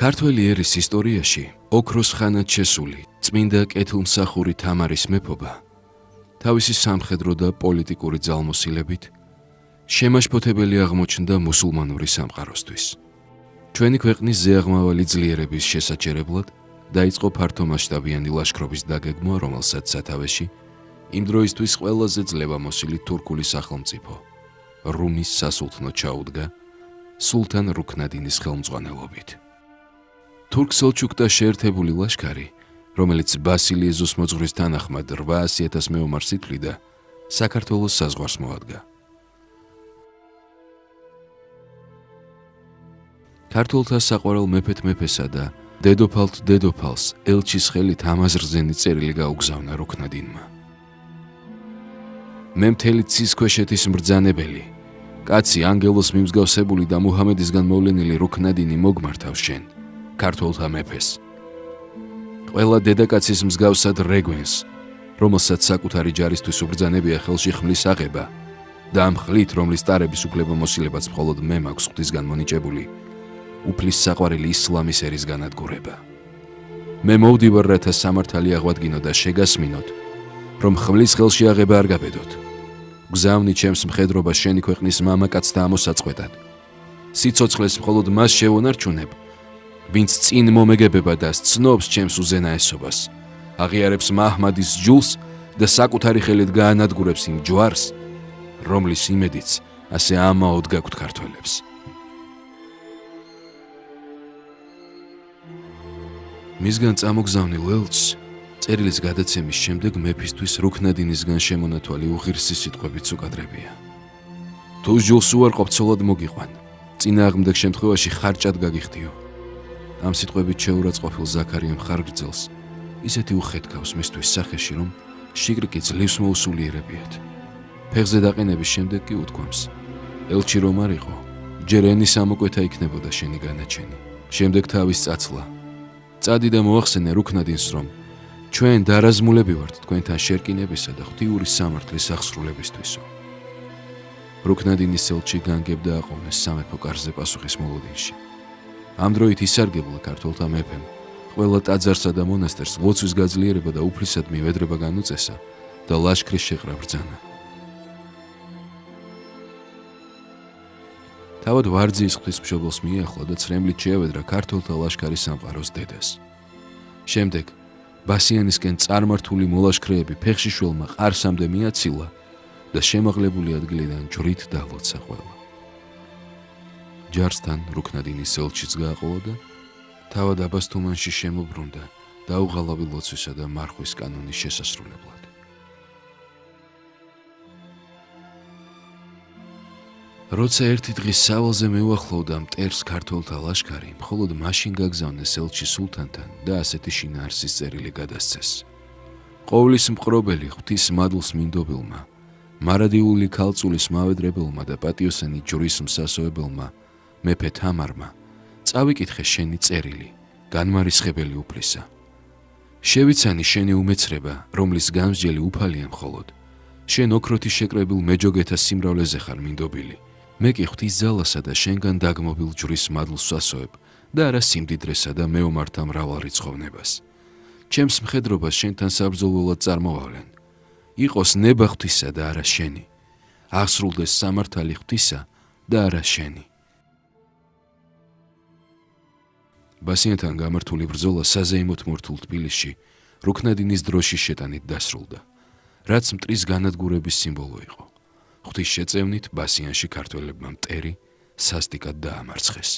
ქართველი ერის ისტორიაში ოქროს ხანად შესული წმინდა კეთილმსახური თამარის მეფობა თავისი სამხედრო და პოლიტიკური ძალმოსილებით შემაშფოთებელი აღმოჩნდა მუსულმანური სამყაროსთვის. ჩვენი ქვეყნის ზეაღმავალი ძლიერების შესაჩერებლად დაიწყო ფართომასშტაბიანი ლაშქრობის დაგეგმვა, რომელსაც სათავეში იმ დროისთვის ყველაზე ძლევამოსილი თურქული სახელმწიფო რუმის სასულთნო ჩაუდგა სულთან რუქნადინის ხელმძღვანელობით. თურქ-სელჩუკთა შეერთებული ლაშქარი, რომელიც ბასილიეზოს მოძღვრის თანახმად 800,000 მეომარს ითვლიდა, საქართველოს საზღვარს მოადგა. ქართველთა საყვარელ მეფეთ-მეფესა და დედოფალთ-დედოფალს ელჩის ხელით ამაზრზენი წერილი გაუგზავნა რუქნადინმა. მე მთელი ცისქვეშეთის მბრძანებელი, კაცი ანგელოს მიმსგავსებული და მუჰამედისგან მოვლენილი რუქნადინი მოგმართავს შენ, ქართველთა მეფეს. ყველა დედაკაცის მსგავსად რეგვენს, რომელსაც საკუთარი ჯარისთვის უბრძანებია ხელში ხმლის აღება და ამ ხლით, რომლის ტარების უფლებამოსილებაც მხოლოდ მე მაქვს ღვთისგან მონიჭებული, უფლის საყვარელი ისლამის ერის განადგურება. მე მოვდივარ, რათა სამართალი აღვადგინო და შეგასმინოთ, რომ ხმლის ხელში აღება არ გაბედოთ. გზავნი ჩემს მხედრობას შენი ქვეყნის მამაკაცთა ამოსაწყვეტად. სიცოცხლეს მხოლოდ მას შევონარჩუნებ, ვინც წინ მომეგებება და სცნობს ჩემს უზენაესობას, აღიარებს მაჰმადის ჯულს და საკუთარი ხელით გაანადგურებს იმ ჯვარს, რომლის იმედიც ასე ამაოდ გაქვთ ქართველებს. მისგან წამოგზავნილ ელჩს წერილის გადაცემის შემდეგ მეფისთვის რუქნადინისგან შემონათვალი უღირსი სიტყვებიც უკადრებია. თუ ჯულს უარყოფ ცოლად მოგიყვან, წინააღმდეგ შემთხვევაში ხარჭად გაგიხდიო. ამ სიტყვებით შეურაცხყოფილ ზაქარიამ ხარგრძელს ისეთი უხედქავს მისთვის სახეში, რომ შიგრიკი ძლივს მოუსულიერებიათ. ფეხზე დაყენების შემდეგ კი უთქვამს, ელჩი რომ არ იყო, ჯერ ენის ამოკვეთა იქნებოდა შენი განაჩენი. შემდეგ თავის წაცლა. წადი და მოახსენე რუქნადინს, რომ ჩვენ დარაზმულები ვართ თქვენთან შერკინებისა და ღვთიური სამართლის აღსრულებისთვისო. რუქნადინის ელჩი განგებდა აყოვნეს სამეფო კარზე პასუხის მოლოდინში. ამ დროით ისარგებლა ქართველთა მეფემ ყველა ტაძარსა და მონასტერს ლოცვის გაძლიერება და უფლისადმი ვედრება განუწესა და ლაშქრის შეყრა ბრძანა. თავად ვარძიის ღვთისმშობელს მიეახლა და ცრემლით შეევედრა ქართველთა ლაშქარი სამყაროს დედას. შემდეგ ბასიანისკენ წარმართული მოლაშქრეები ფეხშიშველმა ყარსამდე მიაცილა და შემაღლებული ადგილიდან ჯვრით დალოცა ყველა. ჯარსთან რუქნადინის ელჩიც გააყოლა და თავად აბასთუმანში შემობრუნდა დაუღალავი ლოცვისა და მარხვის კანონის შესასრულებლად. როცა ერთი დღის სავალზე მეუახლოვდა მტერს ქართველთა ლაშქარი, მხოლოდ მაშინ გაგზავნეს ელჩი სულთანთან და ასეთი შინაარსის წერილი გადასცეს. ყოვლის მყრობელი ღვთის მადლს მინდობილმა, მარადიული ქალწულის მავედრებელმა და პატიოსანი ჯვრის მსასოებელმა მეფე თამარმა წავიკითხე შენი წერილი, განმარისხებელი უფლისა. შევიცანი შენი უმეცრება, რომლის გამსჯელი უფალია მხოლოდ. შენ ოქროთი შეკრებილ მეჯოგეთა სიმრავლეზე ხარ მინდობილი. მე კი ღვთის ძალასა და შენგან დაგმობილ ჯვრის მადლს ვსასოებ და არა სიმდიდრესა და მეომართა მრავალრიცხოვნებას. ჩემს მხედრობას შენთან საბრძოლველად წარმოვავლენ. იყოს ნება ღვთისა და არა შენი. აღსრულდეს სამართალი ღვთისა და არა შენი. ბასიანთან გამართული ბრძოლა საზეიმოდ მორთულ თბილისში რუქნადინის დროშის შეტანით დასრულდა, რაც მტრის განადგურების სიმბოლო იყო. ღვთის შეწევნით ბასიანში ქართველებმა მტერი სასტიკად დაამარცხეს.